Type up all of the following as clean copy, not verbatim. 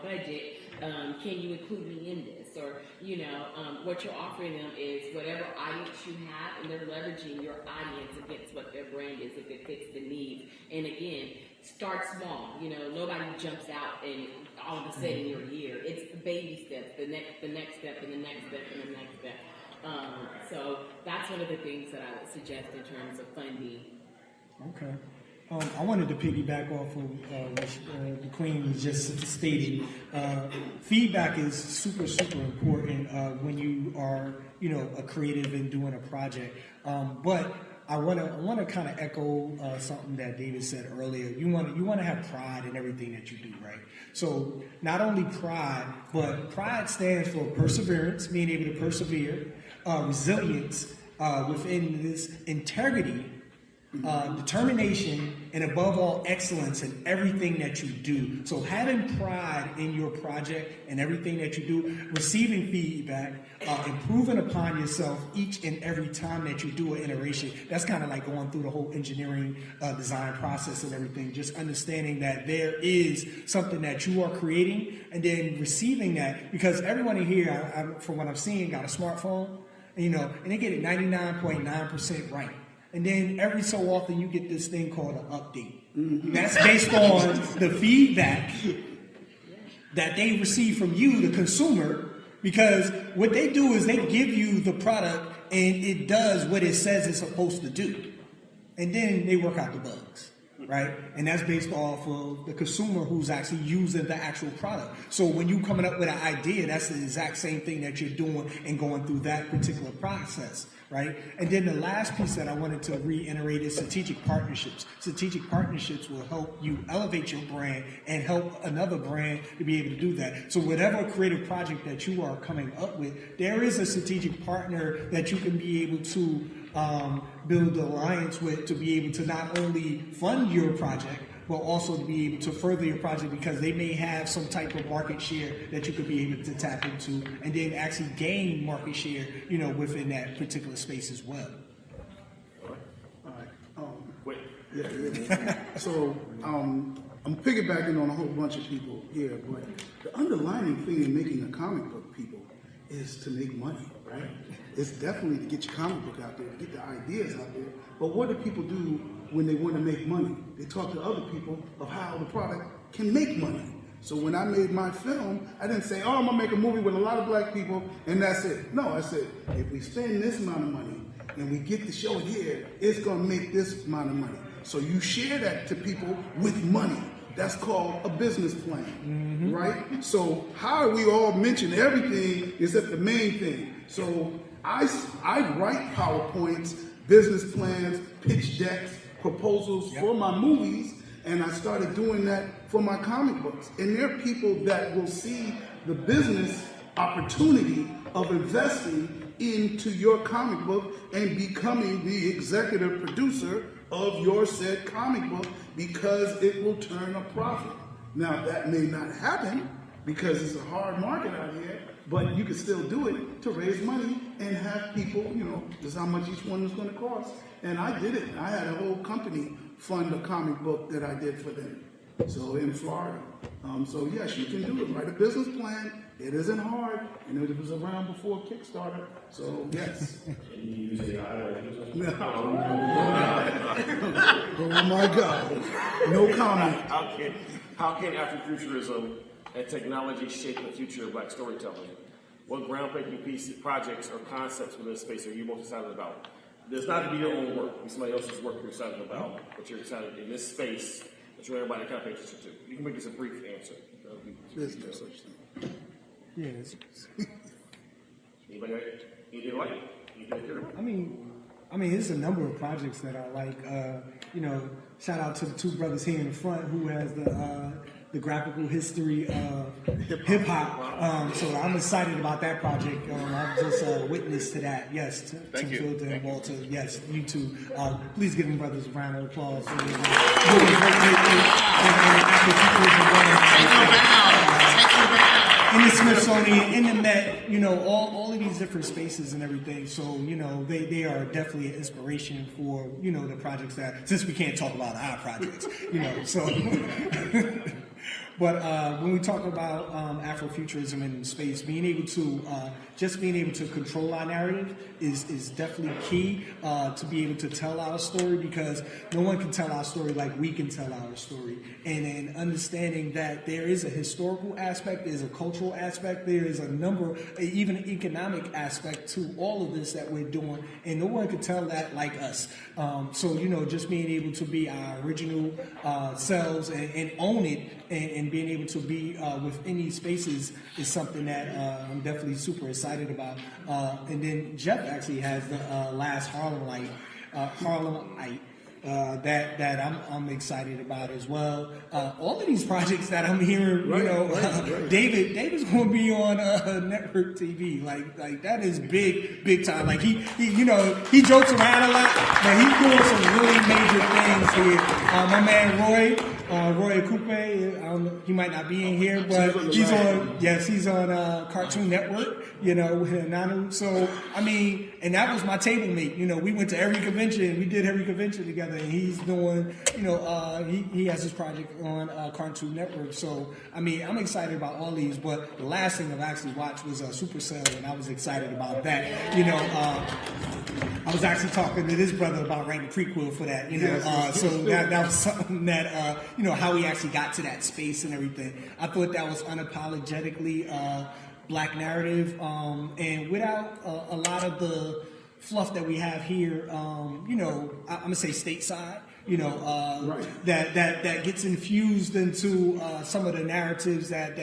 budget. Can you include me in this? Or, you know, what you're offering them is whatever audience you have, and they're leveraging your audience against what their brand is if it fits the needs. And again, start small. You know, nobody jumps out and all of a sudden you're here. It's the baby steps, the next step, and the next step, and the next step. So that's one of the things that I would suggest in terms of funding. Okay. I wanted to piggyback off of what the Queen was just stating. Feedback is super important when you are, you know, a creative and doing a project. But I want to kind of echo something that David said earlier. You want to have pride in everything that you do, right? So not only pride, but pride stands for perseverance, being able to persevere, resilience within this integrity. Determination, and above all, excellence in everything that you do. So having pride in your project and everything that you do, receiving feedback, improving upon yourself each and every time that you do an iteration. That's kind of like going through the whole engineering design process and everything. Just understanding that there is something that you are creating, and then receiving that, because everyone in here, from what I'm seeing, got a smartphone, you know, and they get it 99.9% right. And then every so often you get this thing called an update. Mm-hmm. That's based on the feedback that they receive from you, the consumer, because what they do is they give you the product and it does what it says it's supposed to do. And then they work out the bugs, right? And that's based off of the consumer who's actually using the actual product. So when you're coming up with an idea, that's the exact same thing that you're doing and going through that particular process. Right? And then the last piece that I wanted to reiterate is strategic partnerships. Strategic partnerships will help you elevate your brand and help another brand to be able to do that. So whatever creative project that you are coming up with, there is a strategic partner that you can be able to build an alliance with, to be able to not only fund your project, but also to be able to further your project, because they may have some type of market share that you could be able to tap into, and then actually gain market share, you know, within that particular space as well. All right. Yeah. So I'm piggybacking on a whole bunch of people here, but the underlying thing in making a comic book, people, is to make money, right? It's definitely to get your comic book out there, to get the ideas out there. But what do people do when they want to make money? They talk to other people of how the product can make money. So when I made my film, I didn't say, oh, I'm going to make a movie with a lot of black people, and that's it. No, I said, if we spend this amount of money and we get the show here, it's going to make this amount of money. So you share that to people with money. That's called a business plan, right? So how we all mention everything except the main thing. So I write PowerPoints, business plans, pitch decks, proposals for my movies, and I started doing that for my comic books. And there are people that will see the business opportunity of investing into your comic book and becoming the executive producer of your said comic book, because it will turn a profit. Now that may not happen because it's a hard market out here, but you can still do it to raise money and have people, you know, this is how much each one is going to cost. And I did it. I had a whole company fund a comic book that I did for them. So in Florida. So yes, you can do it. Write a business plan. It isn't hard, and it was around before Kickstarter. So yes. Oh my God. No comment. How can Afrofuturism and technology shape the future of Black storytelling? What groundbreaking projects or concepts within this space are you most excited about? There's not to be your own work. Be somebody else's work you're excited about, but you're excited in this space that you want everybody to kind of pay attention to. You can make this a brief answer. There's no such thing. Yes. Anybody like it? I mean, there's a number of projects that I like. You know, shout out to the two brothers here in the front who has the graphical history of hip hop. So I'm excited about that project. I'm just a witness to that. Yes, Tim Filter and Walter. Yes, you two. Please give them brothers a round of applause. In the Smithsonian, in the Met, you know, all of these different spaces and everything. So, you know, they are definitely an inspiration for, you know, the projects that, since we can't talk about our projects, you know, so. But when we talk about Afrofuturism in space, being able to just being able to control our narrative is definitely key to be able to tell our story, because no one can tell our story like we can tell our story. And then understanding that there is a historical aspect, there's a cultural aspect, there is a number, even an economic aspect to all of this that we're doing, and no one can tell that like us. So, you know, just being able to be our original selves and own it, and being able to be within these spaces is something that I'm definitely super excited about. And then Jeff actually has the last Harlemite that I'm excited about as well. All of these projects that I'm hearing, right. David's going to be on network TV. Like that is big time. Like he jokes around a lot, but he's doing some really major things here. My man Roy Coupe, he might not be in here, but he's on Cartoon Network, with Nanu. So, I mean, and that was my table mate. We went to every convention. We did every convention together, and he's doing, he has his project on Cartoon Network. So, I mean, I'm excited about all these, but the last thing I've actually watched was Supercell, and I was excited about that. I was actually talking to this brother about writing a prequel for that, so that was something that, how he actually got to that space and everything. I thought that was unapologetically black narrative, and without a lot of the fluff that we have here, I'm gonna say stateside, right. that gets infused into some of the narratives that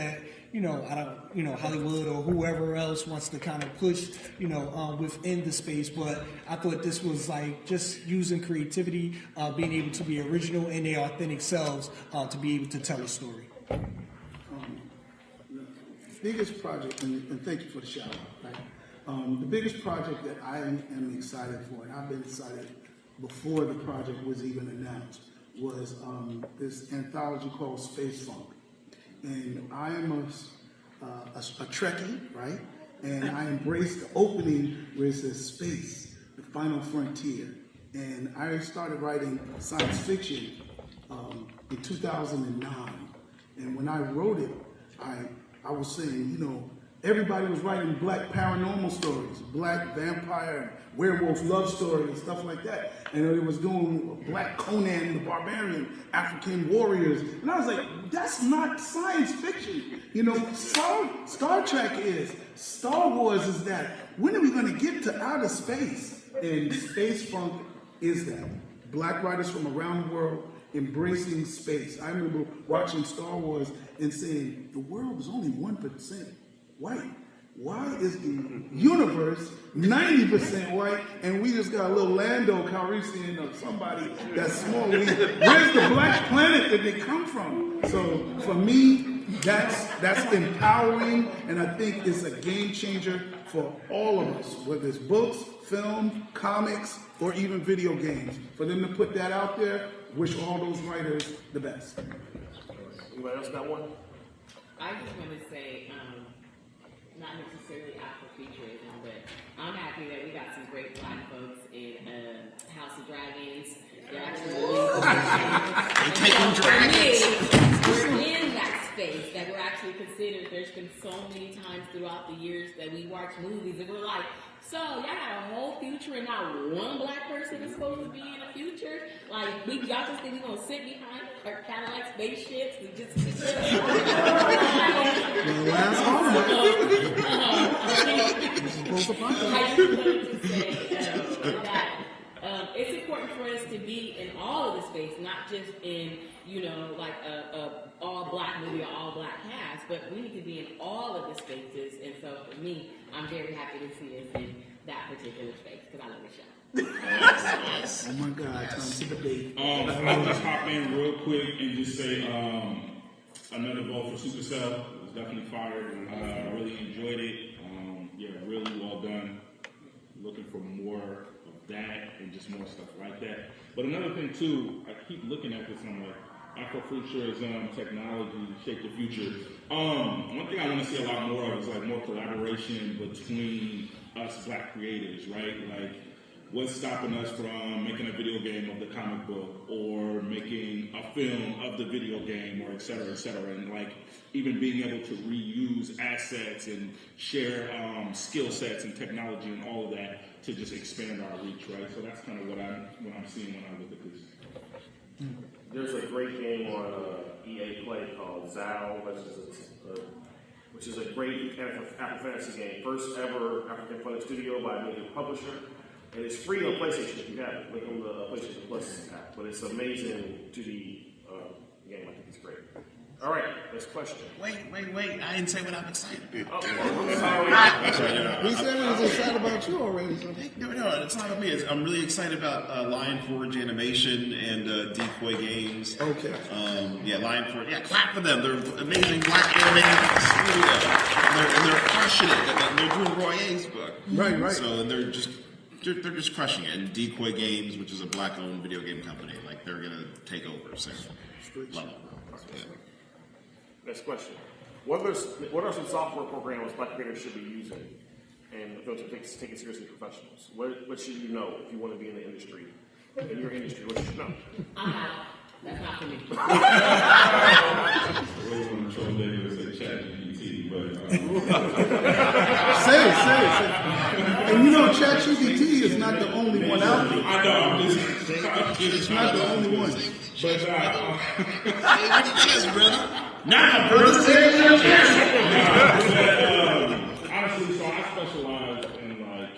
Hollywood or whoever else wants to kind of push, within the space. But I thought this was like just using creativity, being able to be original in their authentic selves, to be able to tell a story. The biggest project, and thank you for the shout out, right? The biggest project that I am excited for, and I've been excited before the project was even announced, was this anthology called Space Funk. And I am a Trekkie, right? And I embraced the opening where it says space, the final frontier. And I started writing science fiction in 2009. And when I wrote it, I was saying, everybody was writing black paranormal stories, black vampire, werewolf love stories, and stuff like that. And it was doing black Conan the Barbarian, African warriors. And I was like, that's not science fiction. Star Trek is, Star Wars is that. When are we going to get to outer space? And Space Funk is that. Black writers from around the world embracing space. I remember watching Star Wars and saying, the world is only 1% white. Why is the universe 90% white and we just got a little Lando Calrissian or somebody that's small? Where's the black planet that they come from? So for me, that's empowering, and I think it's a game changer for all of us, whether it's books, film, comics, or even video games. For them to put that out there, wish all those writers the best. Anybody else got one? I just want to say, not necessarily Afrofuturism, but I'm happy that we got some great black folks in House of Dragons. They're actually taking dragons. We're in that space that we're actually considered. There's been so many times throughout the years that we watch movies and we're like, so y'all got a whole future and not one black person is supposed to be in the future? Like, y'all just think we're going to sit behind our Cadillac spaceships and just keep it? It's important for us to be in all of the space, not just in, like a all black movie or all black cast, but we need to be in all of the spaces. And so for me, I'm very happy to see us in that particular space because I love the show. Oh my God, time to debate. I'll just hop in real quick and just say another vote for Supercell. It was definitely fired. I really enjoyed it. Really well done. Looking for more of that and just more stuff like that. But another thing too, I keep looking at this and I'm like, Afrofuturism, technology, shape the future. One thing I want to see a lot more of is like more collaboration between us black creators, right? Like what's stopping us from making a video game of the comic book or making a film of the video game or et cetera, and like even being able to reuse assets and share skill sets and technology and all of that to just expand our reach, right? So that's kind of what I'm seeing when I look at this. There's a great game on EA Play called Zal, which is a great Apple Fantasy game. First ever African funded studio by a major publisher. And it's free on PlayStation if you have it. Look on the PlayStation Plus app. But it's amazing 2D game. I think it's great. All right, next question. Wait. I didn't say what I'm excited about. I'm sorry. We said we was excited about you already. So. No, it's not about me. I'm really excited about Lion Forge Animation and Decoy Games. Okay. Lion Forge. Yeah, clap for them. They're amazing black animators. They're crushing it. They're doing Roy A's book. Right. So they're just crushing it. And Decoy Games, which is a black-owned video game company, like they're gonna take over. So love it. Yeah. Next question. What are some software programs black creators should be using and if they're take it seriously professionals? What should you know if you want to be in the industry? In your industry, what you should know? I'm out. That's not for me. I really want to troll David and say ChatGPT, but Say it. And you know, ChatGPT is not the only one out there. I know. It's not the only one. But Yes, brother. now, brother, honestly, so I specialize in like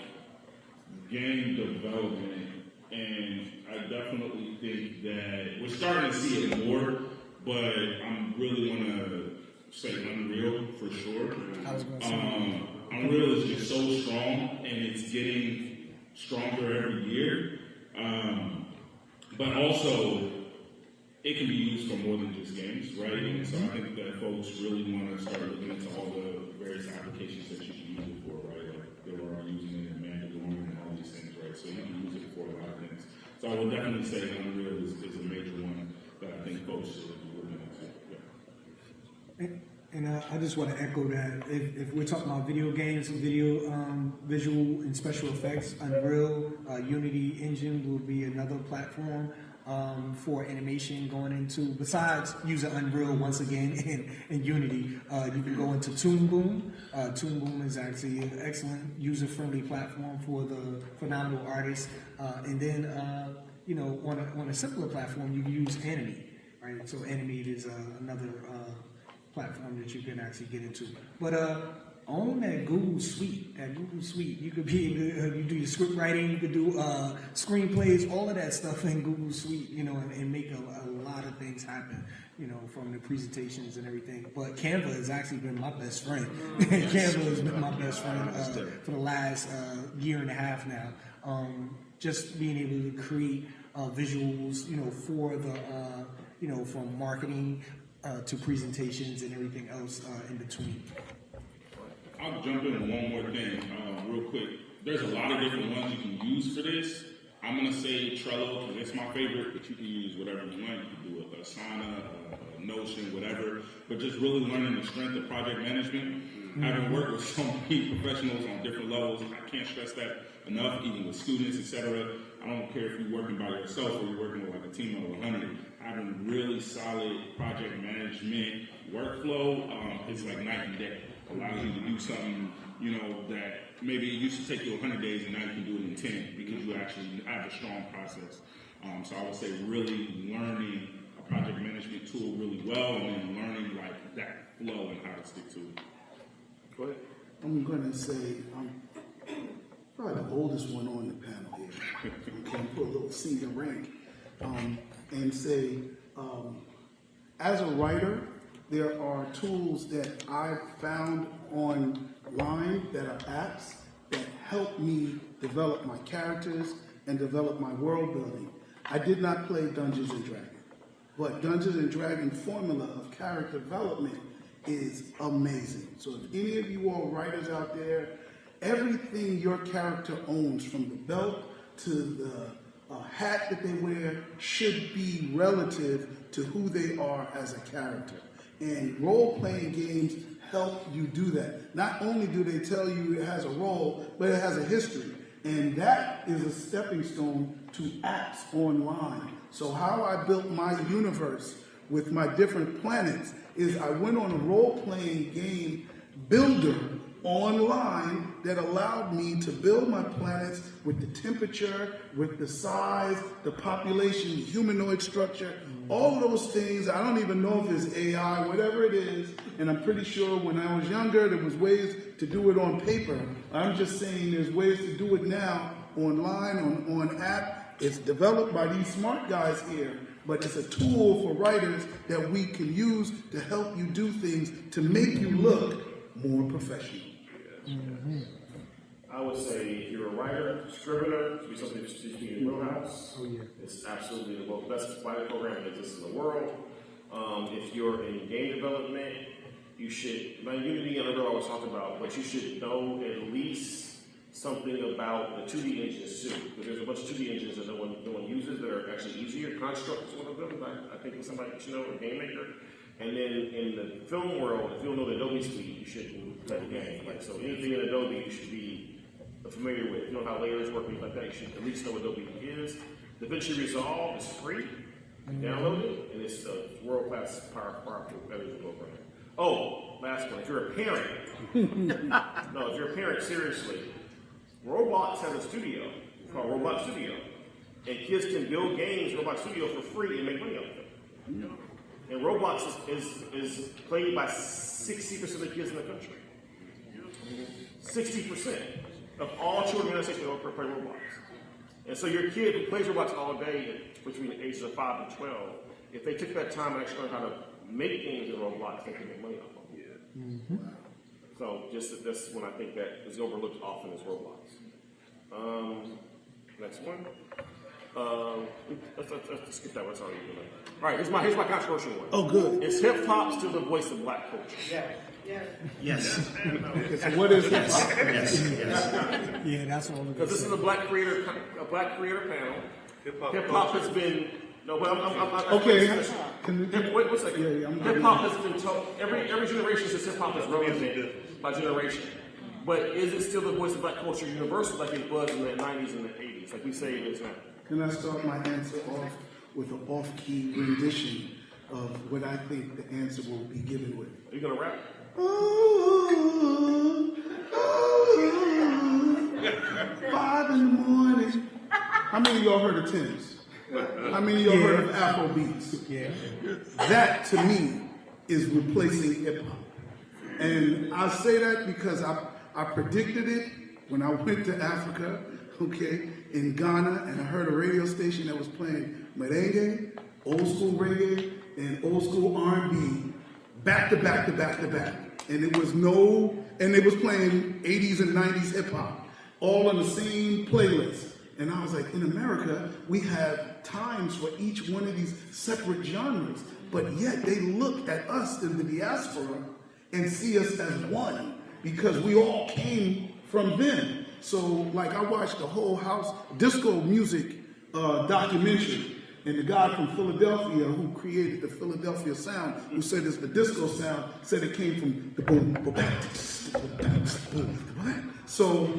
game development, and I definitely think that we're starting to see it more. But I'm really want to say Unreal for sure. I was going to say. Unreal is just so strong, and it's getting stronger every year. But also, it can be used for more than just games, right? And so I think that folks really want to start looking into all the various applications that you can use it for, right? Like they were using it in Mandalorian and all these things, right? So you can use it for a lot of things. So I would definitely say Unreal is a major one that I think folks should be looking into. Yeah. And I just want to echo that if we're talking about video games and visual and special effects, Unreal, Unity Engine will be another platform for animation going into, besides using Unreal once again in Unity, you can go into Toon Boom. Toon Boom is actually an excellent user-friendly platform for the phenomenal artists. And then, on a simpler platform, you can use Animate, right? So Animate is another platform that you can actually get into. But on that Google Suite, you could be able to, you do your script writing, you could do screenplays, all of that stuff in Google Suite, and make a lot of things happen, from the presentations and everything. But Canva has actually been my best friend. Canva has been my best friend for the last year and a half now. Just being able to create visuals, for the, from marketing to presentations and everything else in between. I'll jump in on one more thing real quick. There's a lot of different ones you can use for this. I'm going to say Trello because it's my favorite, but you can use whatever you want. You can do it Asana, Notion, whatever. But just really learning the strength of project management. Having worked with so many professionals on different levels, I can't stress that enough, even with students, etc. I don't care if you're working by yourself or you're working with like a team of 100. Having really solid project management workflow is like night and day. Allows you to do something, that maybe it used to take you 100 days and now you can do it in 10 because you actually have a strong process. So I would say really learning a project management tool really well and then learning like that flow and how to stick to it. Go ahead. I'm going to say I'm probably the oldest one on the panel here. I'm going to put a little senior rank and say, as a writer, there are tools that I've found online that are apps that help me develop my characters and develop my world building. I did not play Dungeons & Dragons, but Dungeons & Dragons formula of character development is amazing. So if any of you all writers out there, everything your character owns, from the belt to the hat that they wear, should be relative to who they are as a character. And role-playing games help you do that. Not only do they tell you it has a role, but it has a history. And that is a stepping stone to apps online. So how I built my universe with my different planets is I went on a role-playing game builder online that allowed me to build my planets with the temperature, with the size, the population, humanoid structure, all of those things. I don't even know if it's AI, whatever it is, and I'm pretty sure when I was younger there was ways to do it on paper. I'm just saying there's ways to do it now online, on app. It's developed by these smart guys here, but it's a tool for writers that we can use to help you do things to make you look more professional. Mm-hmm. I would say if you're a writer, scrivener, to be something that's in your wheelhouse, it's absolutely the best writing program that exists in the world. If you're in game development, you should, Unity, I don't know what I was talking about, but you should know at least something about the 2D engines too. Because there's a bunch of 2D engines that no one uses that are actually easier. Construct is one of them, I think somebody should know, a game maker. And then in the film world, if you don't know the Adobe suite, you shouldn't play the game. Like, so anything in Adobe you should be familiar with. If you know how layers work, things like that, you should at least know what Adobe is. DaVinci Resolve is free. Download it, and it's a world-class, powerful editing program. Oh, last one. If you're a parent, if you're a parent, seriously, Roblox has a studio called Roblox Studio, and kids can build games in Roblox Studio for free and make money off of them. And Roblox is played by 60% of the kids in the country. 60% of all children in the United States play Roblox. And so your kid who plays Roblox all day between the ages of 5 and 12, if they took that time and actually learned how to make games in Roblox, they can make money off of them. Mm-hmm. So that's when I think that is overlooked often is Roblox. Next one. Let's skip that one. That's already good. All right, here's my controversial one. Oh, good. Is hip hop still the voice of black culture? Yes. Okay, so what is this? Yes. Yeah, that's all. Because this is a black creator panel. Hip hop has been no, but I'm Okay. Wait a second. Yeah, hip hop has been told every generation says hip hop is relevant by generation. But is it still the voice of black culture universal like it was in the 90s and the 80s? Like we say it is now. Can I start my answer off with an off-key rendition of what I think the answer will be given with? Are you gonna rap? Ooh, 5 in the morning. How many of y'all heard of Tim's? How many of y'all heard of Afro beats? Yeah. That to me is replacing hip hop. And I say that because I predicted it when I went to Africa, okay, in Ghana, and I heard a radio station that was playing merengue, old school reggae, and old school R&B, back to back to back to back. And it was playing 80s and 90s hip hop, all on the same playlist. And I was like, in America, we have times for each one of these separate genres, but yet they look at us in the diaspora and see us as one because we all came from them. So, like, I watched the whole house disco music documentary, and the guy from Philadelphia who created the Philadelphia sound, who said it's the disco sound, said it came from the boom, boom, boom. So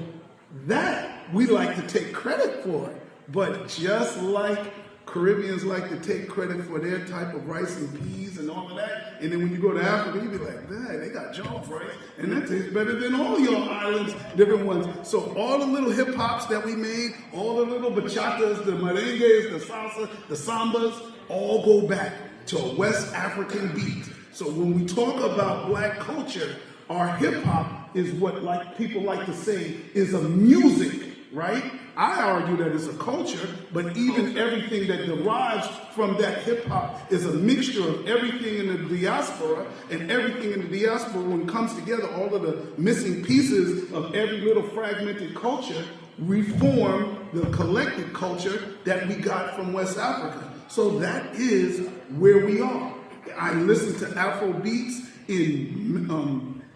that we like to take credit for it, but just like Caribbeans like to take credit for their type of rice and peas and all of that, and then when you go to Africa, you be like, man, they got jollof rice, and that tastes better than all your islands, different ones. So all the little hip hops that we made, all the little bachatas, the merengues, the salsa, the sambas, all go back to a West African beat. So when we talk about black culture, our hip hop is what like people like to say is a music, right? I argue that it's a culture, but even everything that derives from that hip hop is a mixture of everything in the diaspora, and everything in the diaspora, when it comes together, all of the missing pieces of every little fragmented culture reform the collective culture that we got from West Africa. So that is where we are. I listen to Afro beats in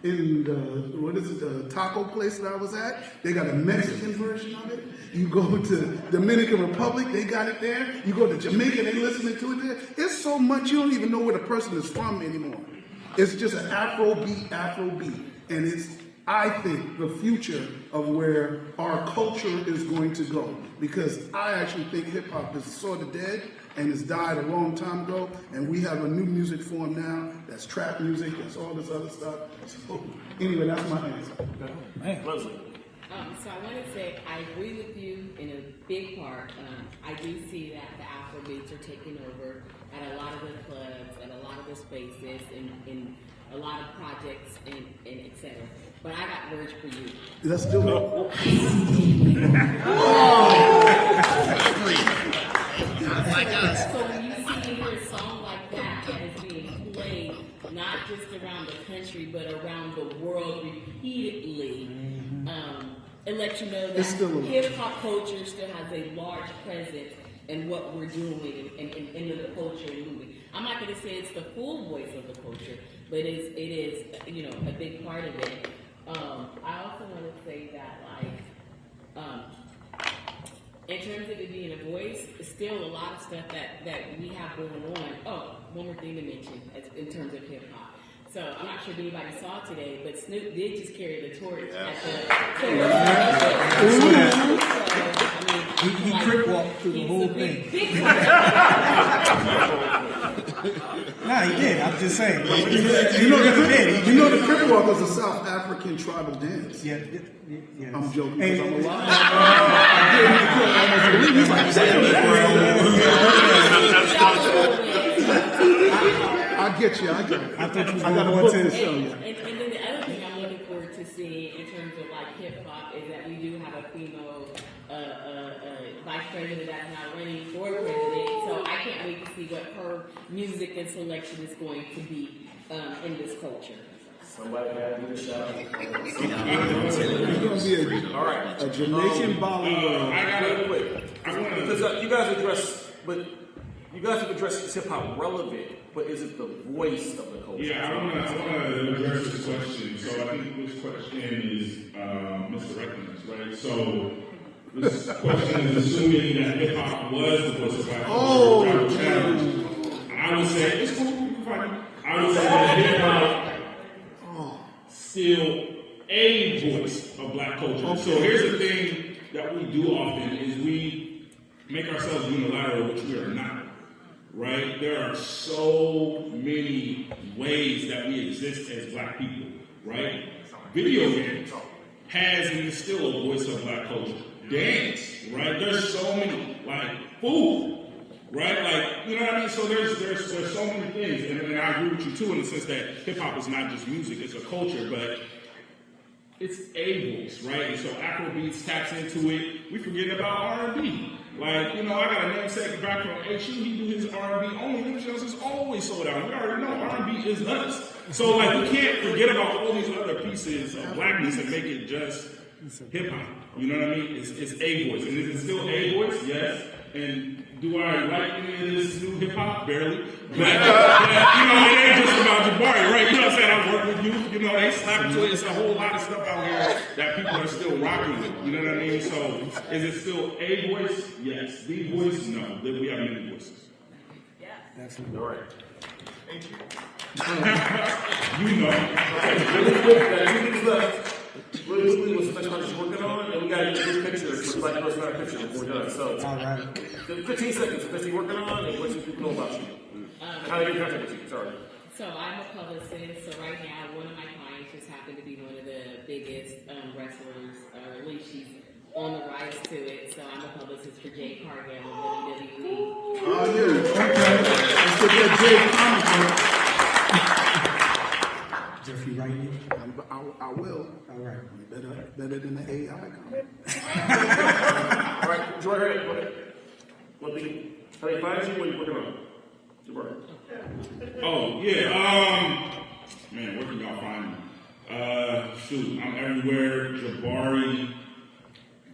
the taco place that I was at. They got a Mexican version of it. You go to Dominican Republic, they got it there. You go to Jamaica, they listening to it there. It's so much you don't even know where the person is from anymore. It's just an Afro beat, and I think, the future of where our culture is going to go. Because I actually think hip hop is sort of dead and it's died a long time ago. And we have a new music form now that's trap music, that's all this other stuff. So, anyway, that's my answer. Leslie. So I want to say I agree with you in a big part. I do see that the Afro beats are taking over at a lot of the clubs, at a lot of the spaces, in a lot of projects, and et cetera. But I got words for you. Let's do it. So when you see and hear a song like that is being played, not just around the country, but around the world repeatedly, it lets you know that hip hop culture still has a large presence in what we're doing and in the culture and moving. I'm not going to say it's the full voice of the culture, but it is a big part of it. I also want to say that in terms of it being a voice, it's still a lot of stuff that we have going on. Oh, one more thing to mention in terms of hip hop. So I'm not sure if anybody saw today, but Snoop did just carry the torch at the He crip walked through the whole thing. Nah, he did. I'm just saying. You know the crip walk is a South African tribal dance. Yeah. I'm joking because Hey, I'm alive. I get you. I got it. I thought you was I got a going book to to say. show you. And then the other thing I'm looking forward to seeing in terms of like hip hop is that we do have a female vice president that's now running for president. So I can't wait to see what her music and selection is going to be in this culture. Somebody had to do the shout. It's going to be a Jamaican Bollywood. I got it quick. Because you guys have addressed hip hop relevant, but is it the voice of the culture? Yeah, I want to address this question. So I think this question is misdirecting, right? So this question is assuming that hip hop was the voice of black culture. I would say it's cool. You can find it. I would say that hip hop still a voice of black culture. So here's the thing that we do often is we make ourselves unilateral, which we are not. Right? There are so many ways that we exist as black people, right? Video games has and is still a voice of black culture. Dance, right? There's so many, like food, right? Like, you know what I mean? So there's so many things, and I agree with you too in the sense that hip hop is not just music, it's a culture, but it's a voice, right? And so Afrobeats taps into it. We forget about R&B. Like, I got a namesake back from HU. He do his R&B only. Them shows is always sold out. We already know R&B is us. So, like, we can't forget about all these other pieces of blackness and make it just hip-hop. You know what I mean? It's a voice. And is it still a voice? Yes. And do I like any of this new hip-hop? Barely. But, it ain't just about Jabari, right? You know what I'm saying? I work with youth. They slap to it. It's a whole lot of stuff out here that people are still rocking with. You know what I mean? So, is it still a voice? Yes. The voice? No. We have many voices. Yeah. Absolutely. All right. Really quickly, what's the next project you're working on? And we got to get this picture, this black person our picture before we're done. So, All right. 15 seconds. What you're working on and what should people know about you? How do you get in contact with you? Sorry. So I'm a publicist. So right now, one of my clients just happened to be one of the biggest wrestlers. At least she's on the rise to it. So I'm a publicist for Jade Cargill of WWE. Oh, yeah. Okay. Let's get that Jade comic book. Jeffrey writing it? I will. All right. Better than the AI comic. All right, Joy, hurry up. Go ahead. One thing. How do you find you? What are you working on? Jabari. Oh, yeah. Man, where can y'all find me? Shoot, I'm everywhere. Jabari.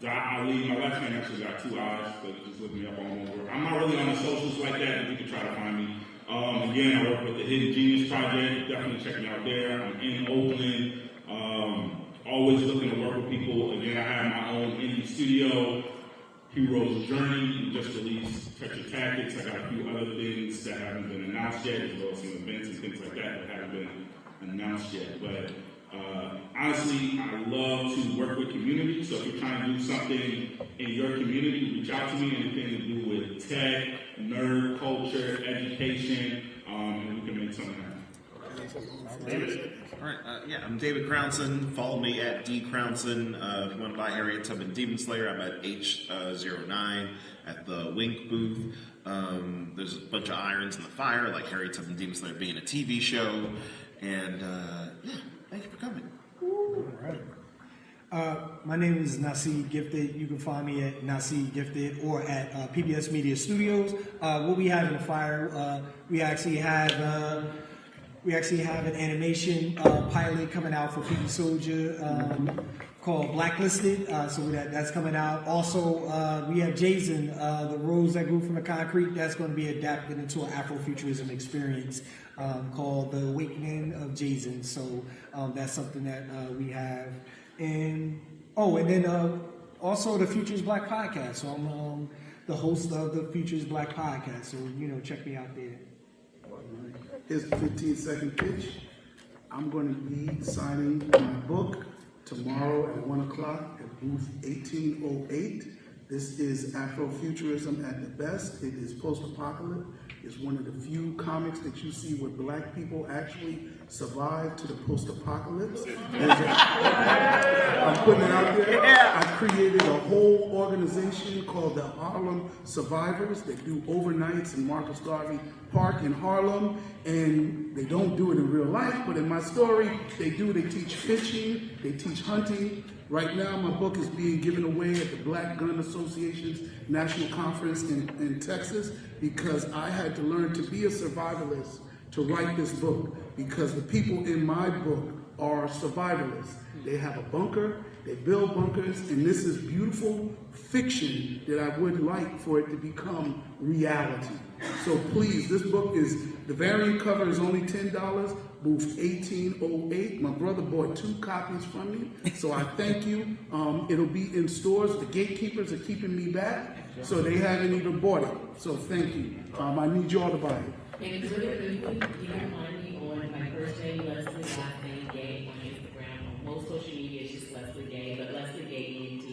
Ali. My last name actually got 2 eyes, so just look me up on one. I'm not really on the socials like that, but you can try to find me. Again, I work with the Hidden Genius Project. Definitely check me out there. I'm in Oakland. Always looking to work with people. Again, I have my own indie studio, Hero's Journey. We just released Touch Your Tactics. I got a few other things that haven't been announced yet, as well as some events and things like that haven't been announced yet. But honestly, I love to work with community. So if you're trying to do something in your community, reach out to me. Anything to do with tech, nerd culture, education, and we can make something happen. David? All right, yeah, I'm David Crownson. Follow me at dcrownson. If you want to buy Harriet Tubman Demon Slayer, I'm at H09 at the Wink booth. There's a bunch of irons in the fire, like Harriet Tubman Demon Slayer being a TV show. And yeah, thank you for coming. All right. My name is Nasir Gifted. You can find me at Nasir Gifted or at PBS Media Studios. What we have in the fire, we actually have an animation pilot coming out for PD Soldier called Blacklisted. So that's coming out. Also, we have Jason, the rose that grew from the concrete. That's going to be adapted into an Afrofuturism experience called The Awakening of Jason. So that's something that we have. And then also the Futures Black podcast. So I'm the host of the Futures Black podcast. So check me out there. Here's the 15-second pitch. I'm going to be signing my book tomorrow at 1 o'clock at booth 1808. This is Afrofuturism at the best. It is post-apocalyptic. It's one of the few comics that you see where black people actually survive to the post-apocalypse. I'm putting it out there. I created a whole organization called the Harlem Survivors that do overnights in Marcus Garvey Park in Harlem, and they don't do it in real life, but in my story, they do. They teach fishing, they teach hunting. Right now, my book is being given away at the Black Gun Association's National Conference in Texas because I had to learn to be a survivalist to write this book because the people in my book are survivalists. They have a bunker, they build bunkers, and this is beautiful fiction that I would like for it to become reality. So please, this book the variant cover is only $10, booth 1808. My brother bought 2 copies from me, so I thank you. It'll be in stores. The gatekeepers are keeping me back, so they haven't even bought it. So thank you. I need you all to buy it. And it's really briefly, you can find me on my first name, Leslie, last name, Gay on Instagram. On most social media, it's just Leslie Gay, but Leslie Gay ENT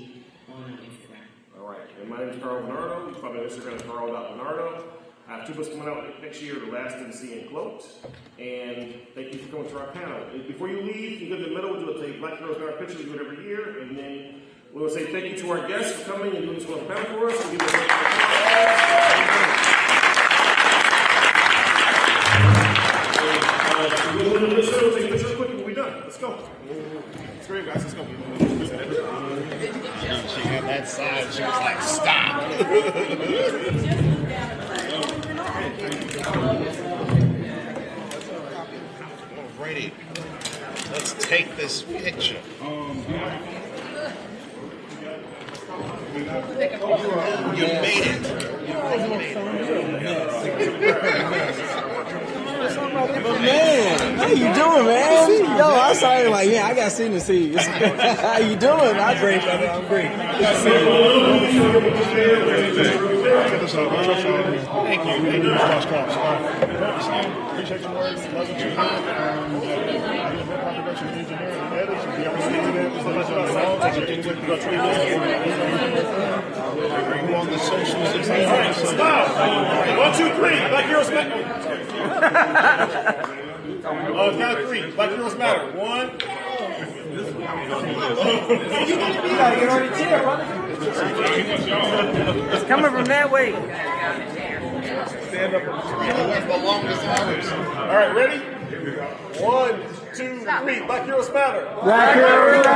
on Instagram. All right, and my name is Carl Bernardo. You can find me on Instagram at Carl.Bernardo. I have 2 books coming out next year, The Last in Sea and Cloaked. And thank you for coming to our panel. Before you leave, you go to the middle, we'll do a Black Heroes Guard picture. We do it every year. And then we'll say thank you to our guests for coming and doing this wonderful panel for us. And give us we'll take a picture quick and we'll be done. Let's go. It's great, guys. Let's go. She had that side. She was like, stop. Alrighty. Let's take this picture. You made it. Man, how you doing, man? Yo, I saw you like, yeah, I got something to see. How you doing? I'm great, brother. I'm great. Thank you. Thank you, Josh Cops. Appreciate your words. Love what you do. Production engineer and editors. Be able to do that. You on the socials. All right, stop. 1, 2, 3. Black Heroes Matter. Count 3. Black Heroes Matter. 1. You gotta get on the chair, brother. It's coming from that way. Stand up. Where's the longest hours? All right, ready? 1, 2, 3. Black Heroes Matter. Black Heroes.